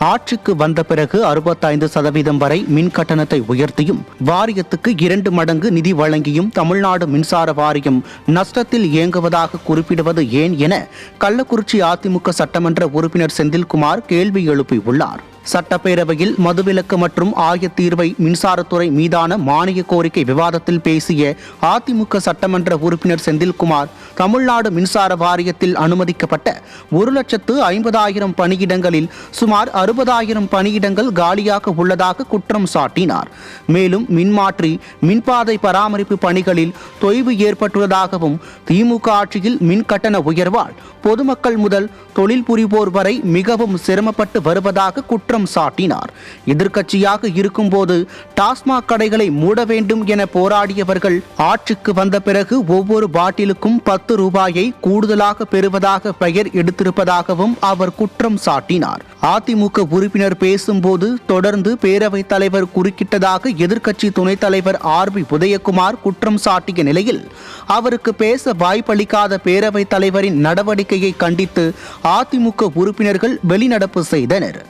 ஆட்சிக்கு வந்த பிறகு 65% வரை மின் கட்டணத்தை உயர்த்தியும் வாரியத்துக்கு 2 மடங்கு நிதி வழங்கியும் தமிழ்நாடு மின்சார வாரியம் நஷ்டத்தில் இயங்குவதாக குறிப்பிடுவது ஏன் என கள்ளக்குறிச்சி அதிமுக சட்டமன்ற உறுப்பினர் செந்தில்குமார் கேள்வி எழுப்பியுள்ளார். சட்டப்பேரவையில் மதுவிலக்கு மற்றும் ஆயத்தீர்வை மின்சாரத்துறை மீதான மானிய கோரிக்கை விவாதத்தில் பேசிய அதிமுக சட்டமன்ற உறுப்பினர் செந்தில்குமார், தமிழ்நாடு மின்சார வாரியத்தில் அனுமதிக்கப்பட்ட 1,50,000 பணியிடங்களில் சுமார் 60,000 பணியிடங்கள் காலியாக உள்ளதாக குற்றம் சாட்டினார். மேலும் மின்மாற்றி, மின்பாதை பராமரிப்பு பணிகளில் தொய்வு ஏற்பட்டுள்ளதாகவும், திமுக ஆட்சியில் மின் கட்டண உயர்வால் பொதுமக்கள் முதல் தொழில் புரிவோர் வரை மிகவும் சிரமப்பட்டு வருவதாக குற்றம் சாட்டினார். எதிர்க்கட்சியாக இருக்கும்போது டாஸ்மாக் கடைகளை மூட வேண்டும் என போராடியவர்கள் ஆட்சிக்கு வந்த பிறகு ஒவ்வொரு பாட்டிலுக்கும் 10 ரூபாயை கூடுதலாக பெறுவதாக பெயர் எடுத்திருப்பதாகவும் அவர் குற்றம் சாட்டினார். அதிமுக உறுப்பினர் பேசும்போது தொடர்ந்து பேரவைத் தலைவர் குறுக்கிட்டதாக எதிர்க்கட்சி துணைத் தலைவர் RB உதயகுமார் குற்றம் சாட்டிய நிலையில் அவருக்கு பேச வாய்ப்பளிக்காத பேரவைத் தலைவரின் நடவடிக்கையை கண்டித்து அதிமுக உறுப்பினர்கள் வெளிநடப்பு செய்தனர்.